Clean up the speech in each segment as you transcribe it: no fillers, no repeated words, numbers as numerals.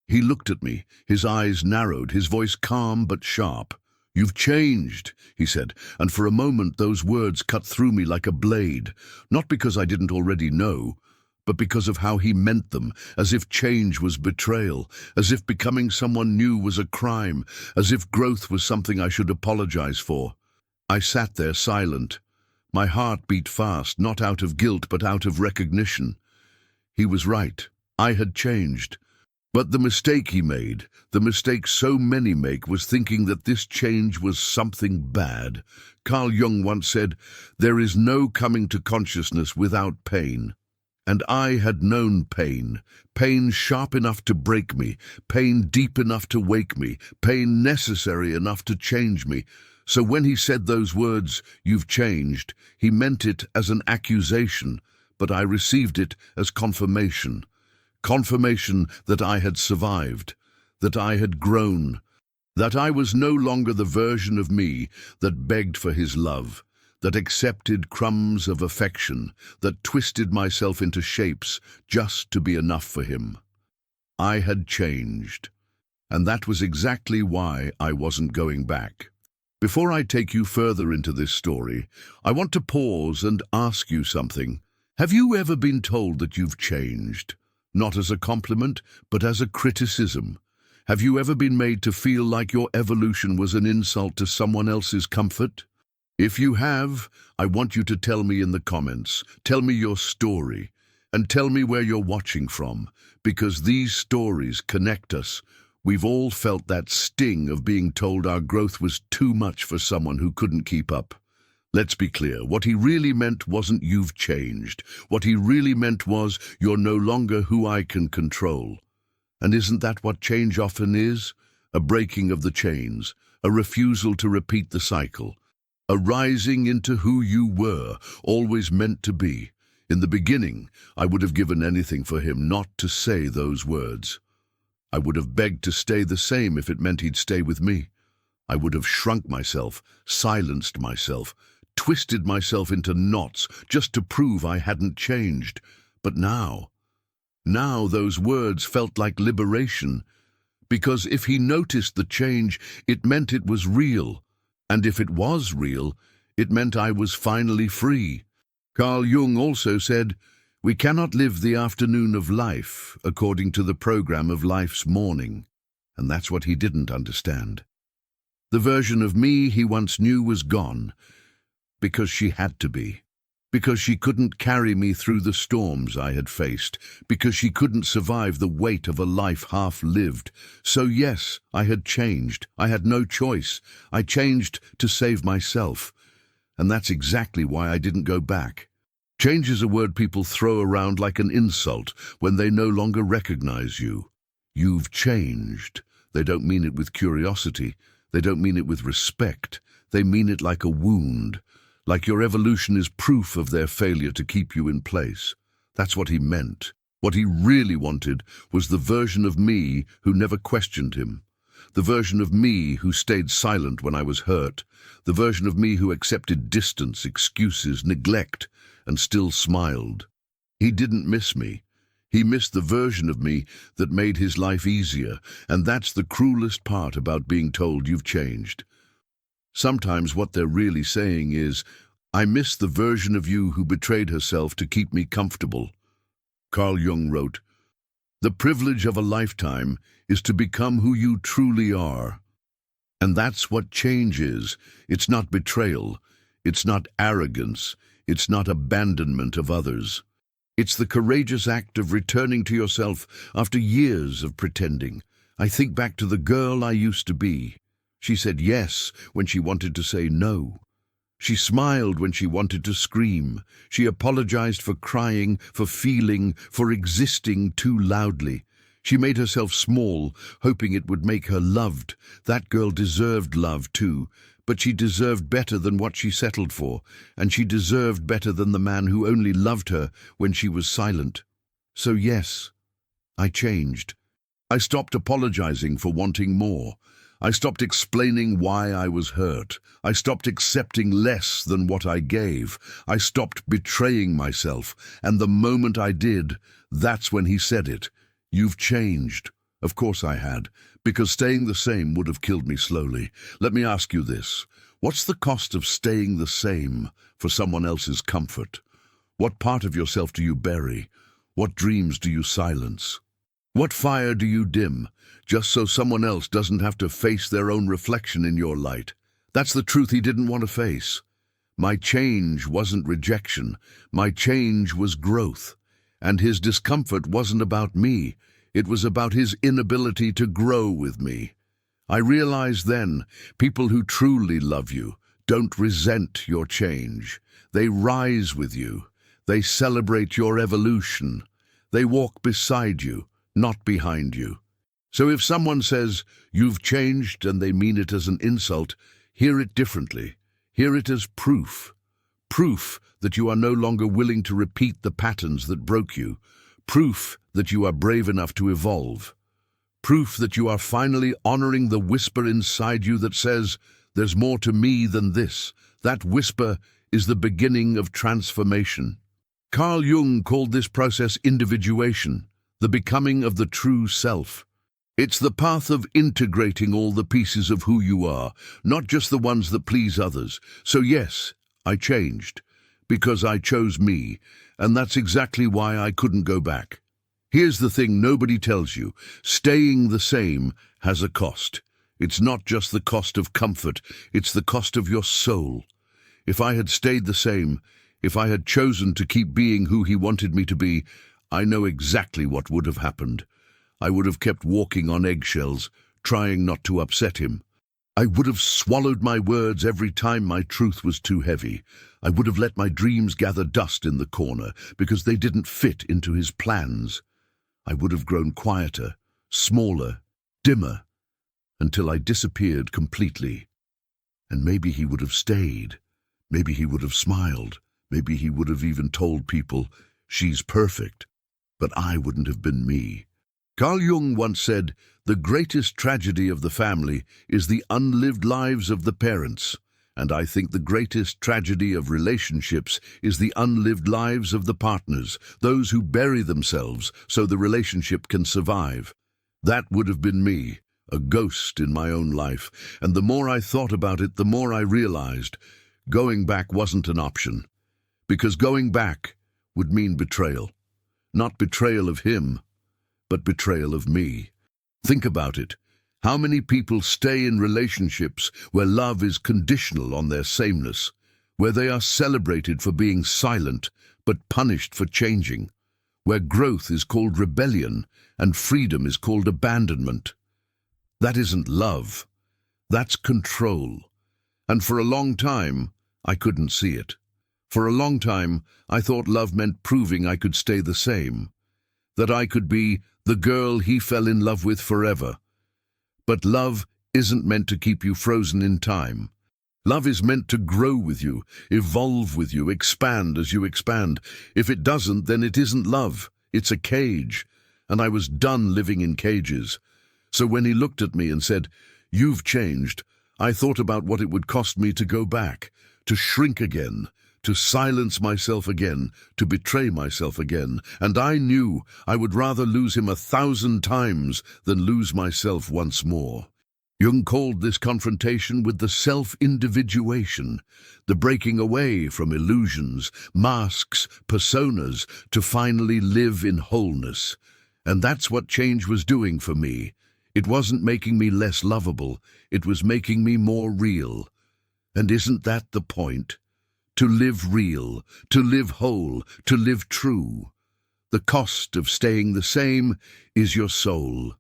He looked at me, his eyes narrowed, his voice calm but sharp. "You've changed," he said, and for a moment those words cut through me like a blade, not because I didn't already know, but because of how he meant them, as if change was betrayal, as if becoming someone new was a crime, as if growth was something I should apologize for. I sat there silent. My heart beat fast, not out of guilt but out of recognition. He was right. I had changed. But the mistake he made, the mistake so many make, was thinking that this change was something bad. Carl Jung once said, "There is no coming to consciousness without pain." And I had known pain, pain sharp enough to break me, pain deep enough to wake me, pain necessary enough to change me. So when he said those words, "You've changed," he meant it as an accusation, but I received it as confirmation. Confirmation that I had survived, that I had grown, that I was no longer the version of me that begged for his love, that accepted crumbs of affection, that twisted myself into shapes just to be enough for him. I had changed, and that was exactly why I wasn't going back. Before I take you further into this story, I want to pause and ask you something. Have you ever been told that you've changed? Not as a compliment, but as a criticism. Have you ever been made to feel like your evolution was an insult to someone else's comfort? If you have, I want you to tell me in the comments. Tell me your story, and tell me where you're watching from, because these stories connect us. We've all felt that sting of being told our growth was too much for someone who couldn't keep up. Let's be clear, what he really meant wasn't "you've changed." What he really meant was, "You're no longer who I can control." And isn't that what change often is? A breaking of the chains, a refusal to repeat the cycle, a rising into who you were, always meant to be. In the beginning, I would have given anything for him not to say those words. I would have begged to stay the same if it meant he'd stay with me. I would have shrunk myself, silenced myself, twisted myself into knots just to prove I hadn't changed. But now those words felt like liberation, because if he noticed the change, it meant it was real. And if it was real, it meant I was finally free. Carl Jung also said, "We cannot live the afternoon of life according to the program of life's morning." And that's what he didn't understand. The version of me he once knew was gone, because she had to be. Because she couldn't carry me through the storms I had faced. Because she couldn't survive the weight of a life half lived. So yes, I had changed. I had no choice. I changed to save myself. And that's exactly why I didn't go back. Change is a word people throw around like an insult when they no longer recognize you. You've changed. They don't mean it with curiosity. They don't mean it with respect. They mean it like a wound, like your evolution is proof of their failure to keep you in place. That's what he meant. What he really wanted was the version of me who never questioned him. The version of me who stayed silent when I was hurt. The version of me who accepted distance, excuses, neglect, and still smiled. He didn't miss me. He missed the version of me that made his life easier, and that's the cruelest part about being told you've changed. Sometimes what they're really saying is, "I miss the version of you who betrayed herself to keep me comfortable." Carl Jung wrote, "The privilege of a lifetime is to become who you truly are." And that's what change is. It's not betrayal. It's not arrogance. It's not abandonment of others. It's the courageous act of returning to yourself after years of pretending. I think back to the girl I used to be. She said yes when she wanted to say no. She smiled when she wanted to scream. She apologized for crying, for feeling, for existing too loudly. She made herself small, hoping it would make her loved. That girl deserved love too, but she deserved better than what she settled for, and she deserved better than the man who only loved her when she was silent. So yes, I changed. I stopped apologizing for wanting more. I stopped explaining why I was hurt. I stopped accepting less than what I gave. I stopped betraying myself, and the moment I did, that's when he said it. "You've changed." Of course I had, because staying the same would have killed me slowly. Let me ask you this. What's the cost of staying the same for someone else's comfort? What part of yourself do you bury? What dreams do you silence? What fire do you dim, just so someone else doesn't have to face their own reflection in your light? That's the truth he didn't want to face. My change wasn't rejection. My change was growth. And his discomfort wasn't about me. It was about his inability to grow with me. I realized then, people who truly love you don't resent your change. They rise with you. They celebrate your evolution. They walk beside you, not behind you. So if someone says, "You've changed," and they mean it as an insult, hear it differently. Hear it as proof. Proof that you are no longer willing to repeat the patterns that broke you. Proof that you are brave enough to evolve. Proof that you are finally honoring the whisper inside you that says, "There's more to me than this." That whisper is the beginning of transformation. Carl Jung called this process individuation, the becoming of the true self. It's the path of integrating all the pieces of who you are, not just the ones that please others. So yes, I changed, because I chose me, and that's exactly why I couldn't go back. Here's the thing nobody tells you. Staying the same has a cost. It's not just the cost of comfort, it's the cost of your soul. If I had stayed the same, if I had chosen to keep being who he wanted me to be, I know exactly what would have happened. I would have kept walking on eggshells, trying not to upset him. I would have swallowed my words every time my truth was too heavy. I would have let my dreams gather dust in the corner because they didn't fit into his plans. I would have grown quieter, smaller, dimmer, until I disappeared completely. And maybe he would have stayed. Maybe he would have smiled. Maybe he would have even told people, "She's perfect." But I wouldn't have been me. Carl Jung once said, "The greatest tragedy of the family is the unlived lives of the parents." And I think the greatest tragedy of relationships is the unlived lives of the partners, those who bury themselves so the relationship can survive. That would have been me, a ghost in my own life. And the more I thought about it, the more I realized going back wasn't an option. Because going back would mean betrayal. Not betrayal of him, but betrayal of me. Think about it. How many people stay in relationships where love is conditional on their sameness, where they are celebrated for being silent but punished for changing, where growth is called rebellion and freedom is called abandonment? That isn't love. That's control. And for a long time, I couldn't see it. For a long time, I thought love meant proving I could stay the same, that I could be the girl he fell in love with forever. But love isn't meant to keep you frozen in time. Love is meant to grow with you, evolve with you, expand as you expand. If it doesn't, then it isn't love. It's a cage. And I was done living in cages. So when he looked at me and said, "You've changed," I thought about what it would cost me to go back, to shrink again, to silence myself again, to betray myself again. And I knew I would rather lose him 1,000 times than lose myself once more. Jung called this confrontation with the self-individuation, the breaking away from illusions, masks, personas, to finally live in wholeness. And that's what change was doing for me. It wasn't making me less lovable, it was making me more real. And isn't that the point? To live real, to live whole, to live true. The cost of staying the same is your soul.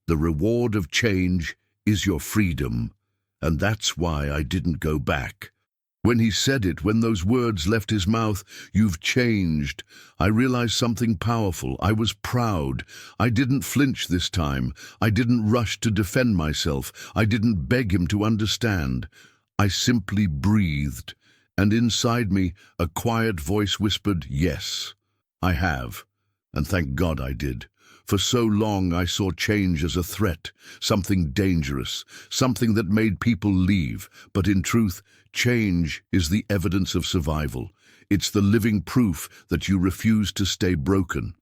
The reward of change is your freedom. And that's why I didn't go back. When he said it, when those words left his mouth, "You've changed," I realized something powerful. I was proud. I didn't flinch this time. I didn't rush to defend myself. I didn't beg him to understand. I simply breathed. And inside me, a quiet voice whispered, "Yes, I have." And thank God I did. For so long I saw change as a threat, something dangerous, something that made people leave. But in truth, change is the evidence of survival. It's the living proof that you refuse to stay broken.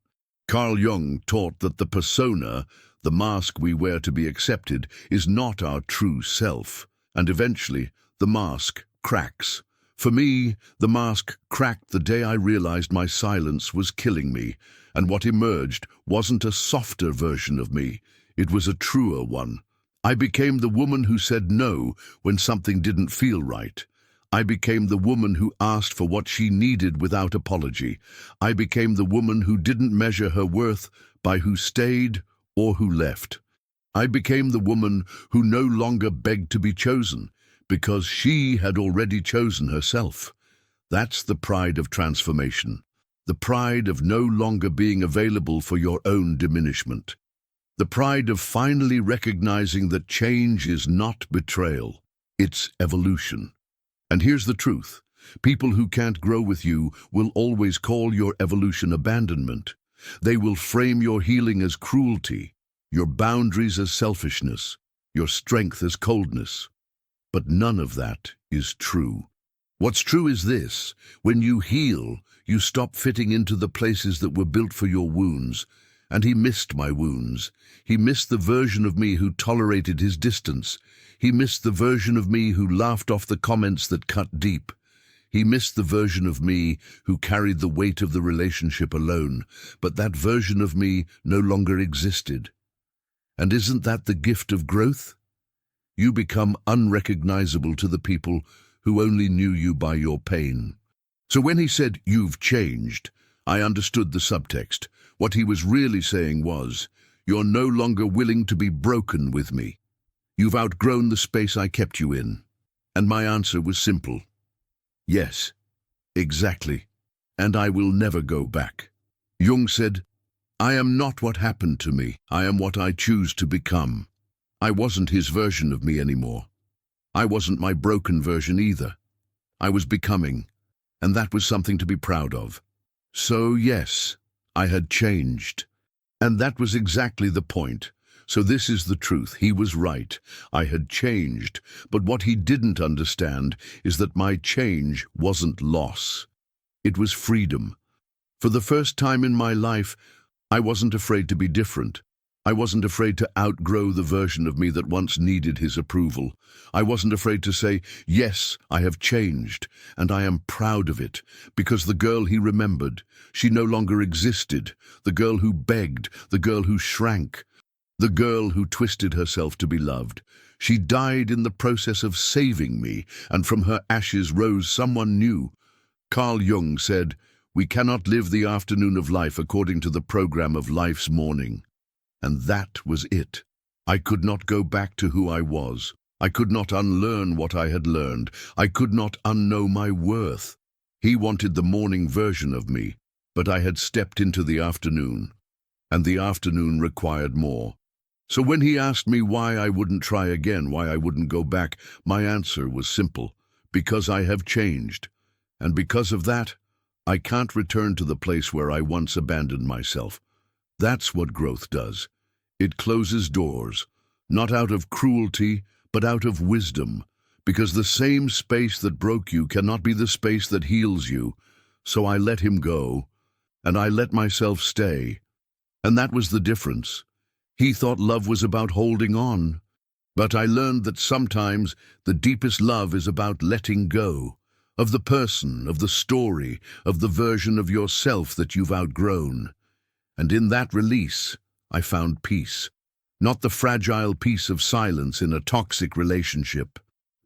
Carl Jung taught that the persona, The mask we wear to be accepted is not our true self, and eventually the mask cracks. For me, the mask cracked the day I realized my silence was killing me, and what emerged wasn't a softer version of me, it was a truer one. I became the woman who said no when something didn't feel right. I became the woman who asked for what she needed without apology. I became the woman who didn't measure her worth by who stayed or who left. I became the woman who no longer begged to be chosen, because she had already chosen herself. That's the pride of transformation, the pride of no longer being available for your own diminishment, the pride of finally recognizing that change is not betrayal, it's evolution. And here's the truth. People who can't grow with you will always call your evolution abandonment. They will frame your healing as cruelty, your boundaries as selfishness, your strength as coldness. But none of that is true. What's true is this: when you heal, you stop fitting into the places that were built for your wounds. And he missed my wounds. He missed the version of me who tolerated his distance. He missed the version of me who laughed off the comments that cut deep. He missed the version of me who carried the weight of the relationship alone. But that version of me no longer existed. And isn't that the gift of growth? You become unrecognizable to the people who only knew you by your pain. So when he said, "You've changed," I understood the subtext. What he was really saying was, "You're no longer willing to be broken with me. You've outgrown the space I kept you in." And my answer was simple. Yes, exactly. And I will never go back. Jung said, "I am not what happened to me. I am what I choose to become." I wasn't his version of me anymore. I wasn't my broken version either. I was becoming, and that was something to be proud of. So yes, I had changed. And that was exactly the point. So this is the truth. He was right. I had changed. But what he didn't understand is that my change wasn't loss. It was freedom. For the first time in my life, I wasn't afraid to be different. I wasn't afraid to outgrow the version of me that once needed his approval. I wasn't afraid to say, "Yes, I have changed, and I am proud of it," because the girl he remembered, she no longer existed. The girl who begged, the girl who shrank, the girl who twisted herself to be loved. She died in the process of saving me, and from her ashes rose someone new. Carl Jung said, "We cannot live the afternoon of life according to the program of life's morning." And that was it. I could not go back to who I was. I could not unlearn what I had learned. I could not unknow my worth. He wanted the morning version of me, but I had stepped into the afternoon, and the afternoon required more. So when he asked me why I wouldn't try again, why I wouldn't go back, my answer was simple: because I have changed. And because of that, I can't return to the place where I once abandoned myself. That's what growth does. It closes doors, not out of cruelty, but out of wisdom, because the same space that broke you cannot be the space that heals you. So I let him go, and I let myself stay. And that was the difference. He thought love was about holding on, but I learned that sometimes the deepest love is about letting go, of the person, of the story, of the version of yourself that you've outgrown. And in that release, I found peace. Not the fragile peace of silence in a toxic relationship,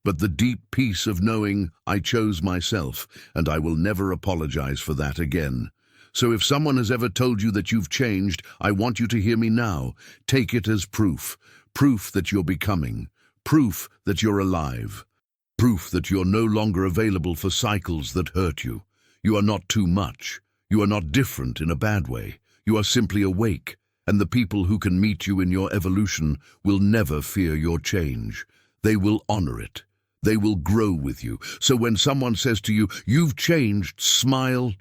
but the deep peace of knowing I chose myself, and I will never apologize for that again. So if someone has ever told you that you've changed, I want you to hear me now. Take it as proof. Proof that you're becoming. Proof that you're alive. Proof that you're no longer available for cycles that hurt you. You are not too much. You are not different in a bad way. You are simply awake, and the people who can meet you in your evolution will never fear your change. They will honor it. They will grow with you. So when someone says to you, "You've changed," smile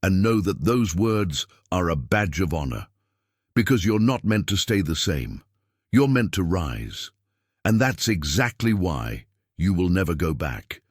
and know that those words are a badge of honor. Because you're not meant to stay the same. You're meant to rise. And that's exactly why you will never go back.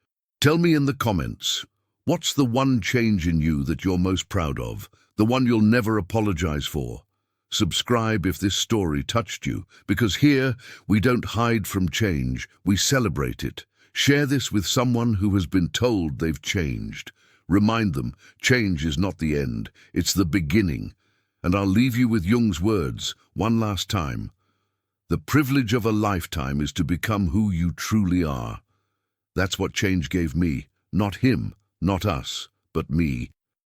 Tell me in the comments, what's the one change in you that you're most proud of? The one you'll never apologize for? Subscribe if this story touched you, because here we don't hide from change, we celebrate it. Share this with someone who has been told they've changed. Remind them, change is not the end, it's the beginning. And I'll leave you with Jung's words, one last time. The privilege of a lifetime is to become who you truly are. That's what change gave me. Not him, not us, but me.